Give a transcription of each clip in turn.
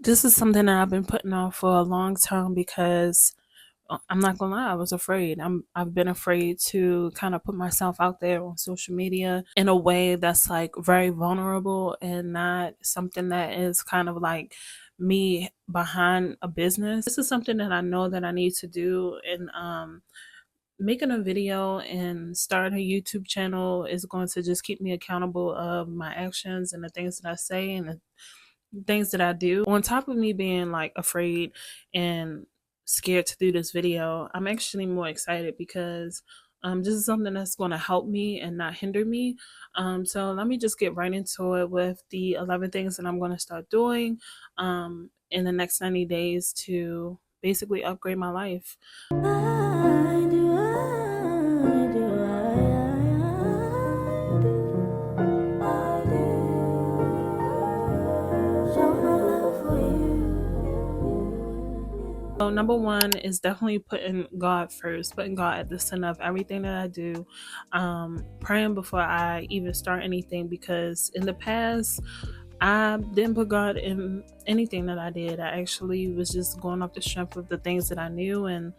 This is something that I've been putting off for a long time because I'm not gonna lie, I was afraid. I've been afraid to kind of put myself out there on social media in a way that's like very vulnerable and not something that is kind of like me behind a business. This is something that I know that I need to do, and making a video and starting a YouTube channel is going to just keep me accountable of my actions and the things that I say and the things that I do. On top of me being like afraid and scared to do this video, I'm actually more excited because this is something that's going to help me and not hinder me. So let me just get right into it with the 11 things that I'm going to start doing in the next 90 days to basically upgrade my life. So number one is definitely putting God first, putting God at the center of everything that I do, praying before I even start anything, because in the past I didn't put God in anything that I did. I actually was just going off the strength of the things that I knew and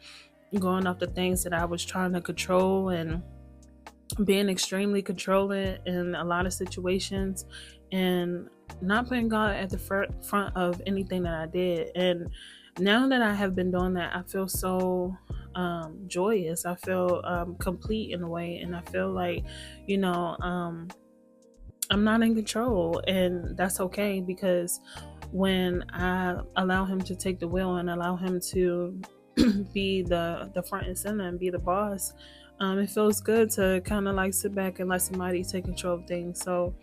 going off the things that I was trying to control and being extremely controlling in a lot of situations and not putting God at the front of anything that I did. And now that I have been doing that, I feel so joyous. I feel complete in a way, and I feel like, you know, I'm not in control, and that's okay, because when I allow Him to take the wheel and allow Him to be the front and center and be the boss, it feels good to kind of like sit back and let somebody take control of things. So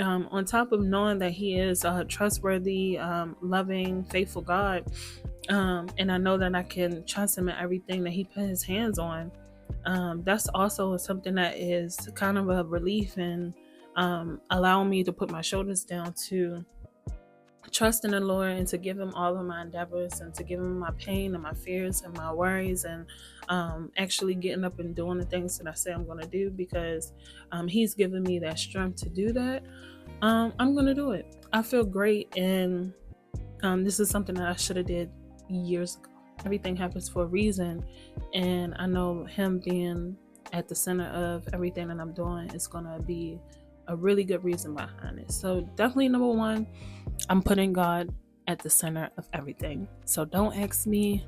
on top of knowing that He is a trustworthy, loving, faithful God, and I know that I can trust Him in everything that He put His hands on, that's also something that is kind of a relief and allowing me to put my shoulders down to trust in the Lord and to give Him all of my endeavors and to give Him my pain and my fears and my worries, and actually getting up and doing the things that I say I'm going to do, because He's given me that strength to do that. I'm going to do it. I feel great, and this is something that I should have did years ago. Everything happens for a reason, and I know Him being at the center of everything that I'm doing is going to be a really good reason behind it. So definitely number one, I'm putting God at the center of everything. So don't ask me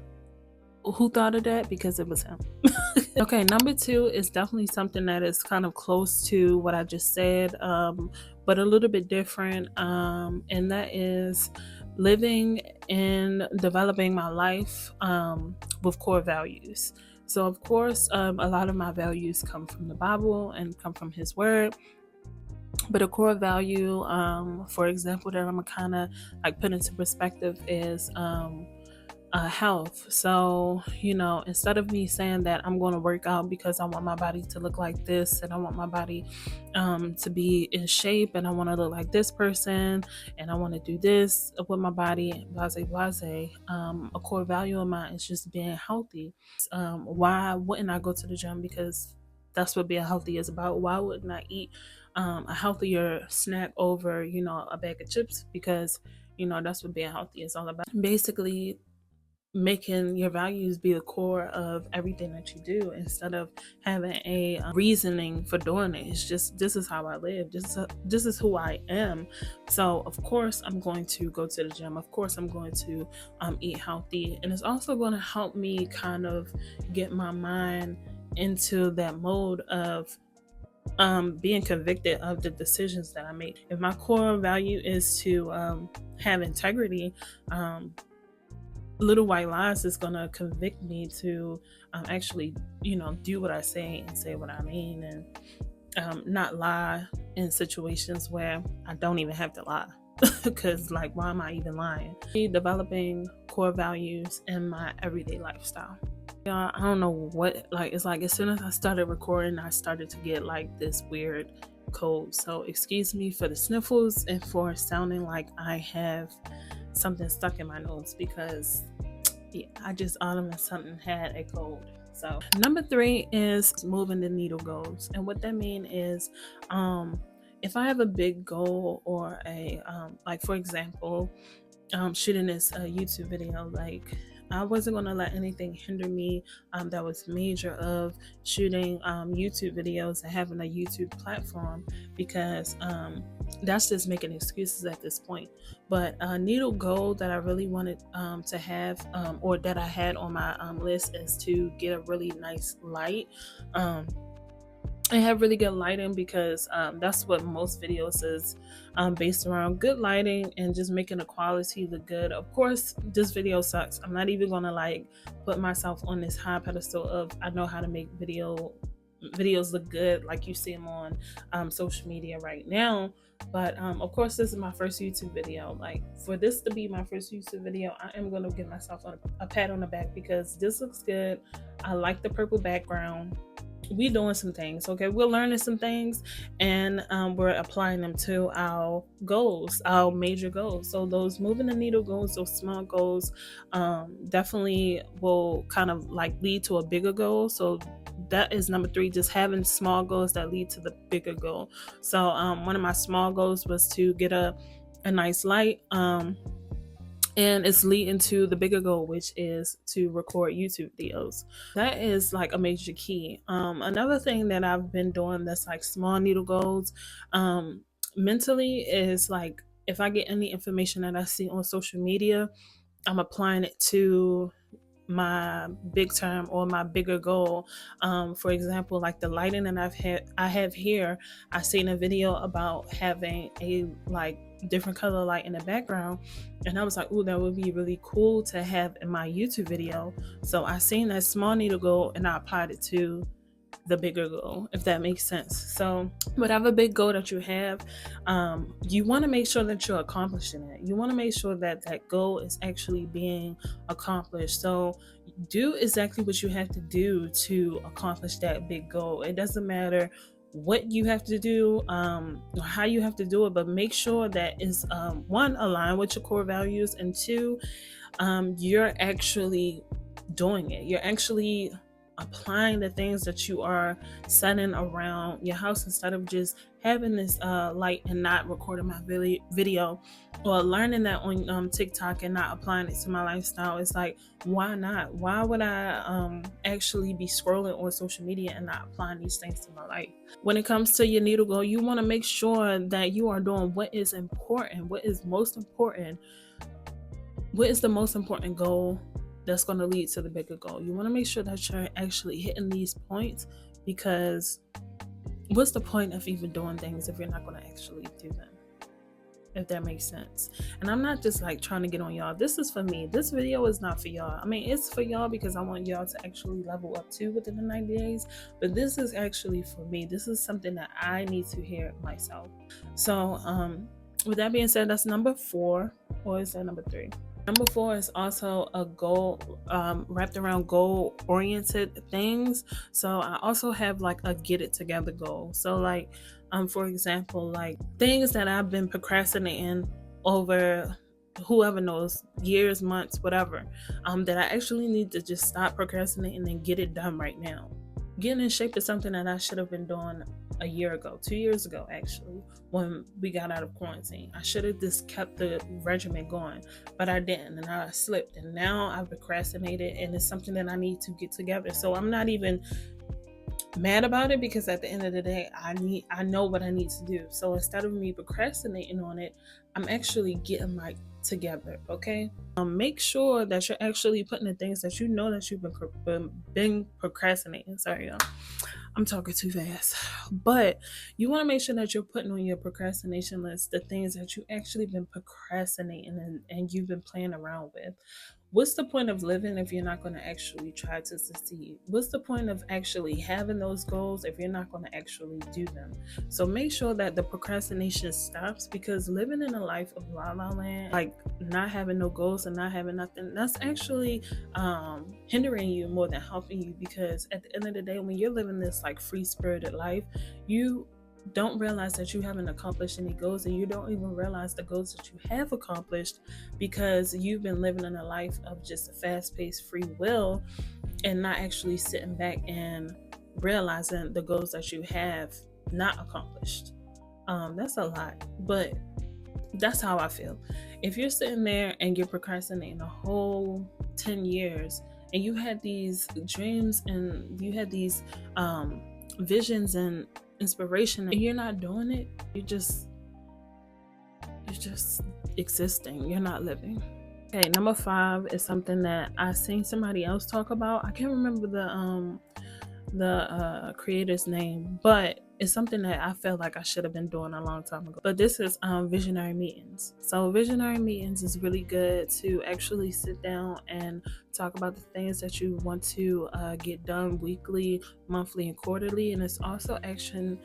who thought of that, because it was Him. Okay, number two is definitely something that is kind of close to what I just said, but a little bit different, and that is living and developing my life with core values. So of course, a lot of my values come from the Bible and come from His Word. But a core value, for example, that I'm gonna kind of like put into perspective is health. So, instead of me saying that I'm going to work out because I want my body to look like this, and I want my body to be in shape, and I want to look like this person, and I want to do this with my body, blase, blase. A core value of mine is just being healthy. Why wouldn't I go to the gym? Because that's what being healthy is about. Why wouldn't I eat a healthier snack over, a bag of chips? Because, that's what being healthy is all about. Basically, making your values be the core of everything that you do, instead of having a reasoning for doing it. It's just, this is how I live. This is who I am. So of course I'm going to go to the gym. Of course I'm going to eat healthy, and it's also going to help me kind of get my mind into that mode of being convicted of the decisions that I make. If my core value is to have integrity, little white lies is going to convict me to actually, do what I say and say what I mean, and not lie in situations where I don't even have to lie. Because, like, why am I even lying? Developing core values in my everyday lifestyle. I don't know what, it's like as soon as I started recording, I started to get like this weird cold. So excuse me for the sniffles and for sounding like I have something stuck in my nose, because I just automatically something had a cold. So number three is moving the needle goals. And what that means is if I have a big goal or a like, for example, shooting this YouTube video. Like, I wasn't gonna let anything hinder me that was major of shooting YouTube videos and having a YouTube platform, because that's just making excuses at this point. But a needle goal that I really wanted to have, or that I had on my list, is to get a really nice light. And have really good lighting, because that's what most videos is based around: good lighting and just making the quality look good. Of course, this video sucks. I'm not even gonna like put myself on this high pedestal of I know how to make videos look good like you see them on social media right now. But of course, this is my first YouTube video. Like, for this to be my first YouTube video, I am going to give myself a pat on the back, because this looks good. I like the purple background. We doing some things, okay? We're learning some things, and we're applying them to our goals, our major goals. So those moving the needle goals, those small goals, definitely will kind of like lead to a bigger goal. So that is number 3, just having small goals that lead to the bigger goal. So one of my small goals was to get a nice light, and it's leading to the bigger goal, which is to record YouTube videos. That is like a major key. Another thing that I've been doing that's like small needle goals mentally is like, if I get any information that I see on social media, I'm applying it to my big term or my bigger goal. For example, like the lighting that I have here. I seen a video about having a like different color light in the background, and I was like, "Ooh, that would be really cool to have in my YouTube video." So I seen that small needle goal and I applied it to the bigger goal, if that makes sense. So whatever big goal that you have, you want to make sure that you're accomplishing it. You want to make sure that that goal is actually being accomplished. So do exactly what you have to do to accomplish that big goal. It doesn't matter what you have to do, or how you have to do it, but make sure that it's one, aligned with your core values, and 2, you're actually doing it. You're actually applying the things that you are setting around your house, instead of just having this light and not recording my video, or learning that on TikTok and not applying it to my lifestyle. It's like, why not? Why would I actually be scrolling on social media and not applying these things to my life? When it comes to your needle goal, you want to make sure that you are doing what is important, what is most important. What is the most important goal that's going to lead to the bigger goal? You want to make sure that you're actually hitting these points, because what's the point of even doing things if you're not going to actually do them? If that makes sense. And I'm not just like trying to get on y'all. This is for me. This video is not for y'all. I mean, it's for y'all because I want y'all to actually level up too within the 90 days. But this is actually for me. This is something that I need to hear myself. So with that being said, that's number 4. Or is that number 3? Number 4 is also a goal wrapped around goal-oriented things. So I also have like a get it together goal. So like, for example, like things that I've been procrastinating over, whoever knows, years, months, whatever, that I actually need to just stop procrastinating and get it done right now. Getting in shape is something that I should have been doing a year ago, 2 years ago, actually, when we got out of quarantine. I should have just kept the regimen going, but I didn't, and I slipped, and now I've procrastinated, and it's something that I need to get together. So I'm not even mad about it, because at the end of the day, I know what I need to do. So instead of me procrastinating on it, I'm actually getting my together. Okay, make sure that you're actually putting the things that you know that you've been procrastinating. Sorry, y'all, I'm talking too fast. But you want to make sure that you're putting on your procrastination list the things that you actually been procrastinating and you've been playing around with. What's the point of living if you're not going to actually try to succeed? What's the point of actually having those goals if you're not going to actually do them? So make sure that the procrastination stops, because living in a life of la la land, like not having no goals and not having nothing, that's actually hindering you more than helping you. Because at the end of the day, when you're living this like free-spirited life, you don't realize that you haven't accomplished any goals, and you don't even realize the goals that you have accomplished, because you've been living in a life of just a fast-paced free will and not actually sitting back and realizing the goals that you have not accomplished. That's a lot, but That's how I feel. If you're sitting there and you're procrastinating a whole 10 years and you had these dreams and you had these visions and inspiration and you're not doing it, you're just existing. You're not living. Okay, number 5 is something that I seen somebody else talk about. I can't remember the creator's name, but it's something that I felt like I should have been doing a long time ago. But this is visionary meetings. So visionary meetings is really good to actually sit down and talk about the things that you want to get done weekly, monthly, and quarterly. And it's also action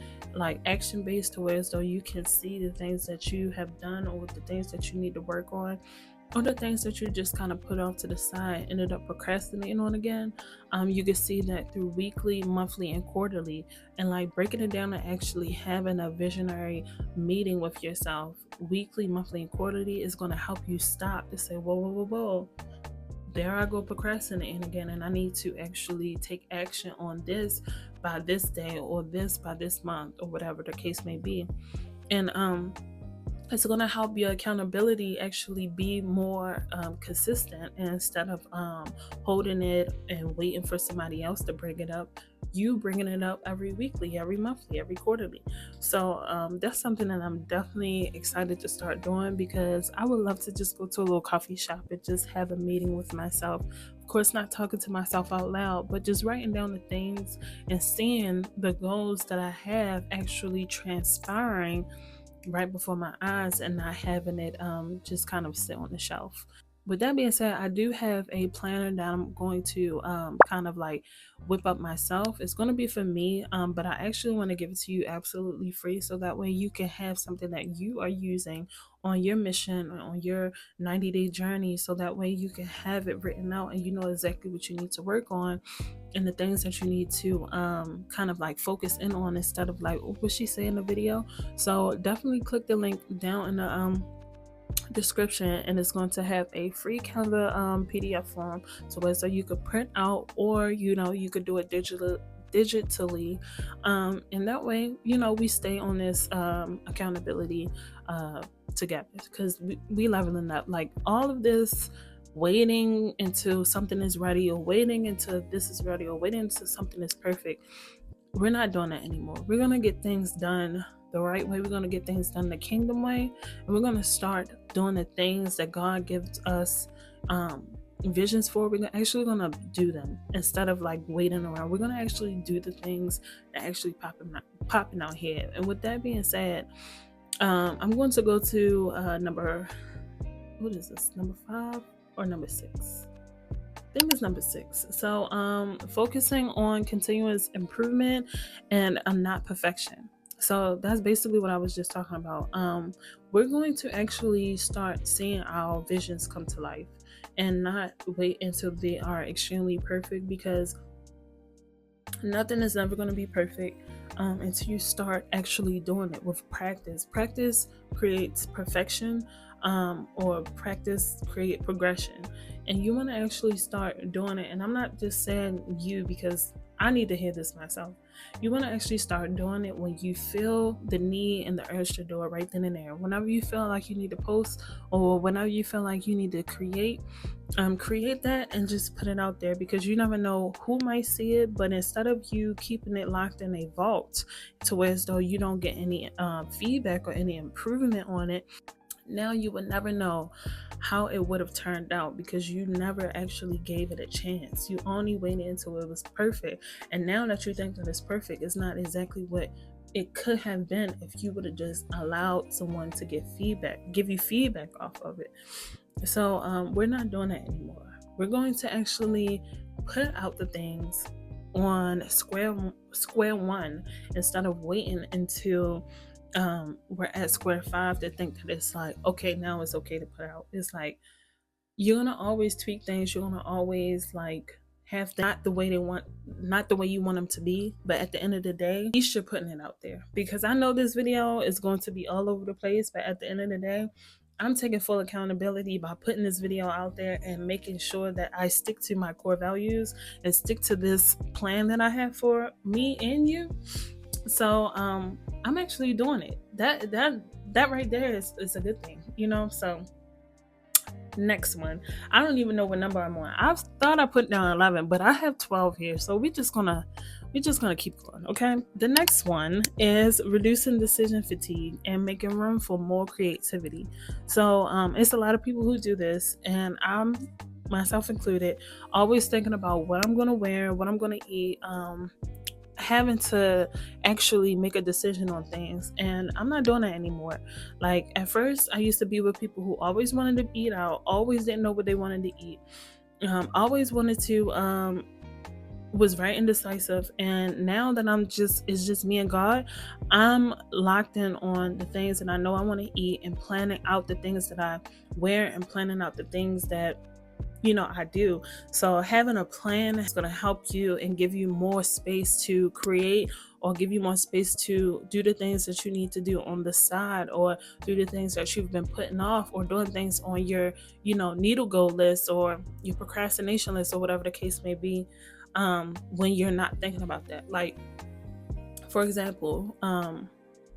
based, to where as though you can see the things that you have done or the things that you need to work on, or the things that you just kind of put off to the side, ended up procrastinating on again. You can see that through weekly, monthly, and quarterly, and like breaking it down and actually having a visionary meeting with yourself weekly, monthly, and quarterly is going to help you stop to say, whoa, whoa, whoa, whoa. There I go procrastinating again, and I need to actually take action on this by this day, or this by this month, or whatever the case may be. And it's going to help your accountability actually be more consistent, and instead of holding it and waiting for somebody else to bring it up, you bringing it up every weekly, every monthly, every quarterly. So that's something that I'm definitely excited to start doing, because I would love to just go to a little coffee shop and just have a meeting with myself. Of course, not talking to myself out loud, but just writing down the things and seeing the goals that I have actually transpiring right before my eyes, and not having it just kind of sit on the shelf. With that being said, I do have a planner that I'm going to kind of like whip up myself. It's going to be for me, but I actually want to give it to you absolutely free, so that way you can have something that you are using on your mission or on your 90-day journey, so that way you can have it written out and you know exactly what you need to work on and the things that you need to kind of like focus in on, instead of like, what she say in the video. So definitely click the link down in the description, and it's going to have a free calendar PDF form, so you could print out, or you could do it digitally, and that way we stay on this accountability together, because we leveling up. Like, all of this waiting until something is ready, or waiting until this is ready, or waiting until something is perfect, we're not doing that anymore. We're going to get things done the right way. We're going to get things done the kingdom way, and we're going to start doing the things that God gives us visions for. We're actually going to do them instead of like waiting around. We're going to actually do the things that actually popping out here. And with that being said, I'm going to go to number 5 or number 6? I think it's number 6. So focusing on continuous improvement and not perfection. So that's basically what I was just talking about. We're going to actually start seeing our visions come to life, and not wait until they are extremely perfect, because nothing is ever going to be perfect until you start actually doing it with practice. Practice creates perfection, or practice create progression, and you want to actually start doing it. And I'm not just saying you, because I need to hear this myself. You want to actually start doing it when you feel the need and the urge to do it right then and there. Whenever you feel like you need to post, or whenever you feel like you need to create that and just put it out there, because you never know who might see it. But instead of you keeping it locked in a vault to where as though you don't get any feedback or any improvement on it, now you would never know how it would have turned out, because you never actually gave it a chance. You only waited until it was perfect, and now that you think that it's perfect, it's not exactly what it could have been if you would have just allowed someone to give you feedback off of it. So we're not doing that anymore. We're going to actually put out the things on square one, instead of waiting until we're at square 5 to think that it's like, okay, now it's okay to put out. It's like, you're gonna always tweak things. You're gonna always like have not the way you want them to be. But at the end of the day, at least you're putting it out there, because I know this video is going to be all over the place. But at the end of the day, I'm taking full accountability by putting this video out there and making sure that I stick to my core values and stick to this plan that I have for me and you. So I'm actually doing it. that right there is a good thing, So next one, I don't even know what number I'm on. I thought I put down 11, but I have 12 here, so we're just gonna keep going. Okay, the next one is reducing decision fatigue and making room for more creativity. So it's a lot of people who do this, and I'm, myself included, always thinking about what I'm gonna wear, what I'm gonna eat, having to actually make a decision on things, and I'm not doing that anymore. Like, at first I used to be with people who always wanted to eat out, always didn't know what they wanted to eat, always wanted to was very indecisive, and now that it's just me and God, I'm locked in on the things that I know I want to eat, and planning out the things that I wear, and planning out the things that I do. So having a plan is going to help you and give you more space to create, or give you more space to do the things that you need to do on the side, or do the things that you've been putting off, or doing things on your, needle goal list, or your procrastination list, or whatever the case may be, when you're not thinking about that. Like, for example,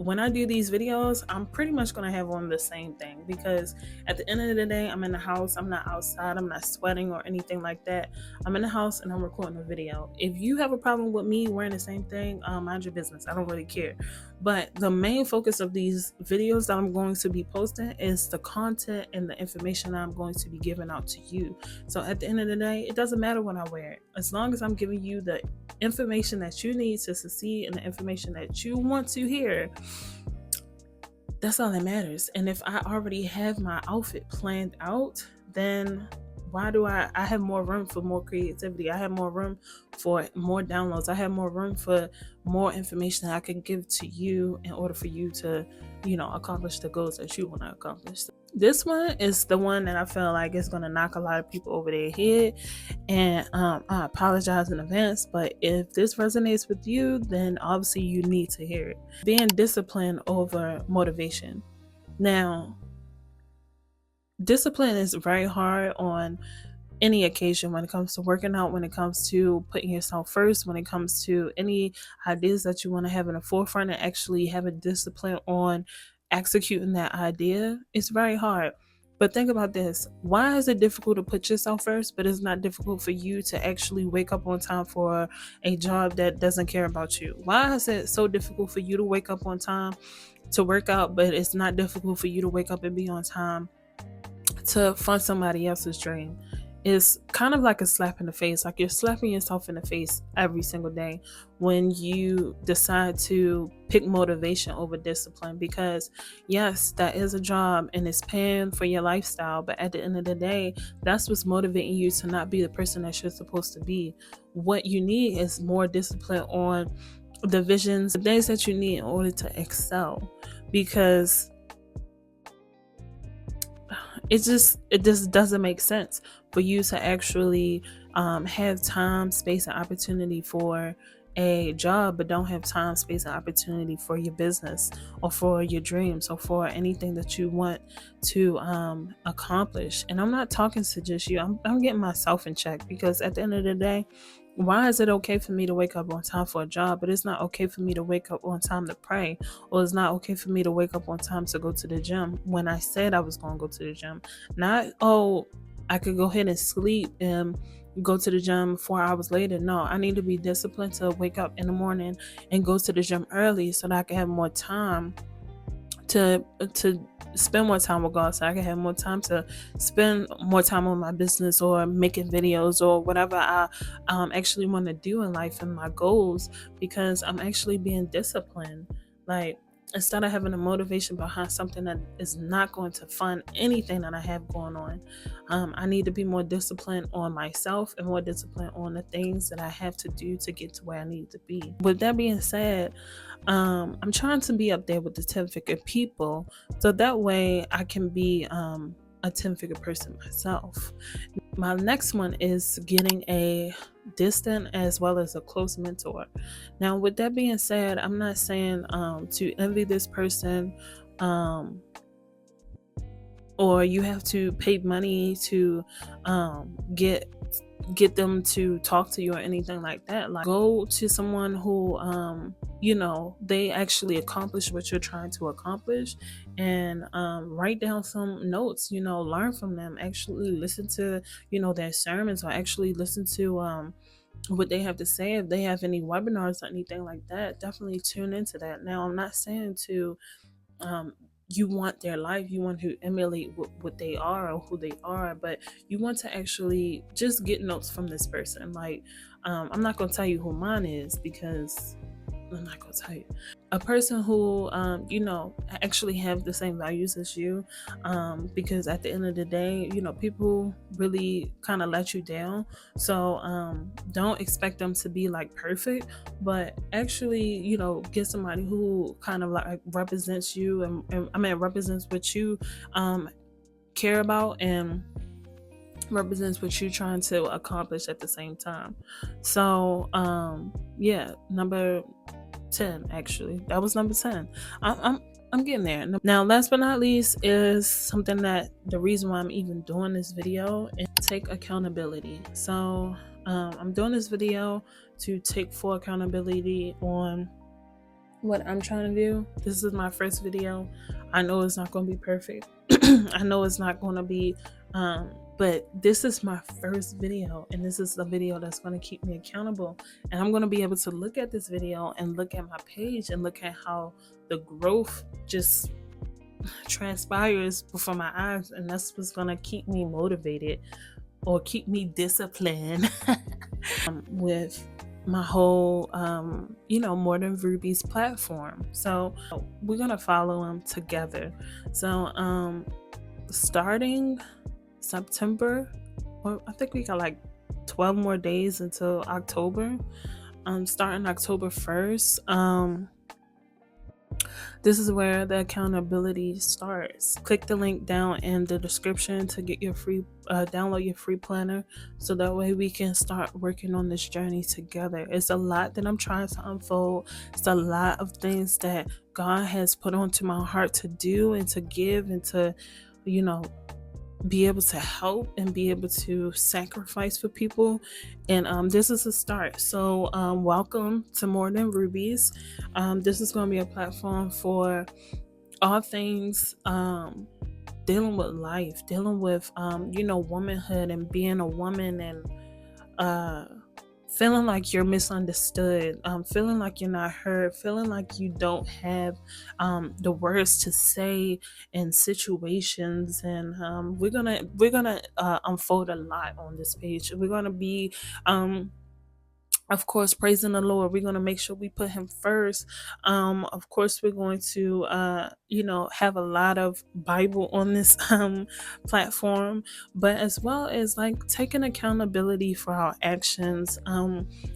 when I do these videos, I'm pretty much going to have on the same thing, because at the end of the day, I'm in the house. I'm not outside. I'm not sweating or anything like that. I'm in the house and I'm recording a video. If you have a problem with me wearing the same thing, mind your business. I don't really care. But the main focus of these videos that I'm going to be posting is the content and the information that I'm going to be giving out to you. So at the end of the day, it doesn't matter what I wear. As long as I'm giving you the information that you need to succeed, and the information that you want to hear, that's all that matters. And if I already have my outfit planned out, then why do I have more room for more creativity? I have more room for more downloads. I have more room for more information that I can give to you in order for you to, accomplish the goals that you want to accomplish. This one is the one that I feel like is going to knock a lot of people over their head. And I apologize in advance, but if this resonates with you, then obviously you need to hear it. Being disciplined over motivation. Now, discipline is very hard on any occasion, when it comes to working out, when it comes to putting yourself first, when it comes to any ideas that you want to have in the forefront, and actually have a discipline on executing that idea. It's very hard. But think about this. Why is it difficult to put yourself first, but it's not difficult for you to actually wake up on time for a job that doesn't care about you? Why is it so difficult for you to wake up on time to work out, but it's not difficult for you to wake up and be on time to fund somebody else's dream? Is kind of like a slap in the face. Like, you're slapping yourself in the face every single day when you decide to pick motivation over discipline. Because yes, that is a job and it's paying for your lifestyle, but at the end of the day, that's what's motivating you to not be the person that you're supposed to be. What you need is more discipline on the visions, the things that you need in order to excel. Because it just doesn't make sense for you to actually have time, space, and opportunity for a job, but don't have time, space, and opportunity for your business, or for your dreams, or for anything that you want to accomplish. And I'm not talking to just you. I'm getting myself in check, because at the end of the day, why is it okay for me to wake up on time for a job, but it's not okay for me to wake up on time to pray? Or it's not okay for me to wake up on time to go to the gym when I said I was going to go to the gym? Not, I could go ahead and sleep and go to the gym 4 hours later. No, I need to be disciplined to wake up in the morning and go to the gym early, so that I can have more time to spend more time with God, so I can have more time to spend more time on my business, or making videos, or whatever I actually want to do in life, and my goals, because I'm actually being disciplined. Like, instead of having a motivation behind something that is not going to fund anything that I have going on, I need to be more disciplined on myself, and more disciplined on the things that I have to do to get to where I need to be. With that being said, I'm trying to be up there with the 10-figure people, so that way I can be a 10-figure person myself. My next one is getting a distant as well as a close mentor. Now, with that being said, I'm not saying to envy this person, or you have to pay money to get get them to talk to you or anything like that. Like, go to someone who they actually accomplish what you're trying to accomplish, and write down some notes, learn from them, actually listen to their sermons, or actually listen to what they have to say. If they have any webinars or anything like that, definitely tune into that. Now, I'm not saying to um, you want their life, you want to emulate what they are or who they are, but you want to actually just get notes from this person. Like, I'm not going to tell you who mine is, because I'm not going to tell you. A person who, actually have the same values as you, because at the end of the day, people really kind of let you down. So don't expect them to be like perfect, but actually, get somebody who kind of like represents you, and I mean, represents what you care about, and represents what you're trying to accomplish at the same time. So yeah, number 10, actually. That was number 10. I'm getting there. Now, last but not least, is something that the reason why I'm even doing this video, is take accountability. So I'm doing this video to take full accountability on what I'm trying to do. This is my first video. I know it's not going to be perfect. I know it's not going to be but this is my first video, and this is the video that's going to keep me accountable. And I'm going to be able to look at this video and look at my page and look at how the growth just transpires before my eyes. And that's what's going to keep me motivated, or keep me disciplined with my whole More Than Rubies platform. So we're going to follow them together. So starting September, or I think we got like 12 more days until October. Starting October 1st, this is where the accountability starts. Click the link down in the description to get your free download your free planner, so that way we can start working on this journey together. It's a lot that I'm trying to unfold. It's a lot of things that God has put onto my heart to do and to give, and to be able to help and be able to sacrifice for people. And this is a start. So welcome to More Than Rubies. This is going to be a platform for all things dealing with life, dealing with womanhood, and being a woman, and feeling like you're misunderstood, feeling like you're not heard, feeling like you don't have the words to say in situations. And we're gonna unfold a lot on this page. We're gonna be of course, praising the Lord. We're going to make sure we put him first. Of course, we're going to, have a lot of Bible on this platform, but as well as like taking accountability for our actions,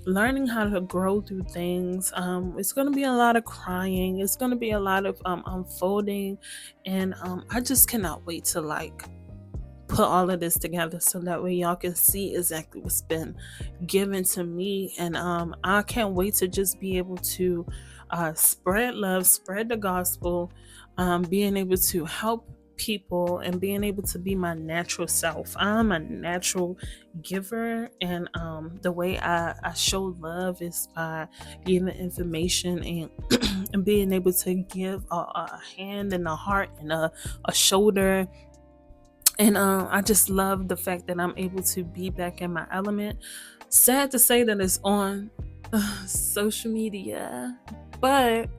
learning how to grow through things. It's going to be a lot of crying. It's going to be a lot of unfolding. And I just cannot wait to put all of this together, so that way y'all can see exactly what's been given to me. And I can't wait to just be able to spread love, spread the gospel, being able to help people, and being able to be my natural self. I'm a natural giver, and the way I show love is by giving information, and and being able to give a hand and a heart and a shoulder. And I just love the fact that I'm able to be back in my element. Sad to say that it's on social media, but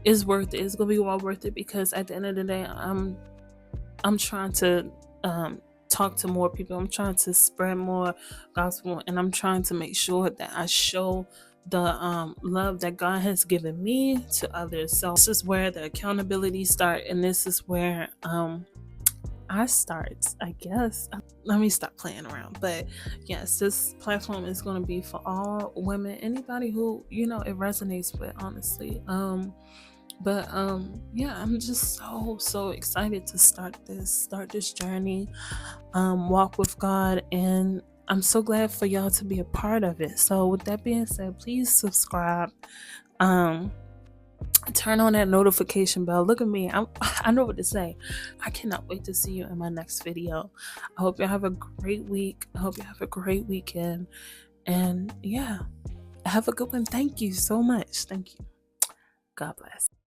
it's worth it. It's gonna be well worth it, because at the end of the day, I'm trying to talk to more people. I'm trying to spread more gospel, and I'm trying to make sure that I show the love that God has given me to others. So this is where the accountability starts, and this is where I start, I guess. Let me stop playing around. But yes, this platform is going to be for all women, anybody who it resonates with, honestly. But yeah, I'm just so excited to start this journey, walk with God, and I'm so glad for y'all to be a part of it. So with that being said, please subscribe. turn on that notification bell. Look at me. I know what to say. I cannot wait to see you in my next video. I hope you have a great week. I hope you have a great weekend. And yeah, have a good one. Thank you so much. Thank you. God bless.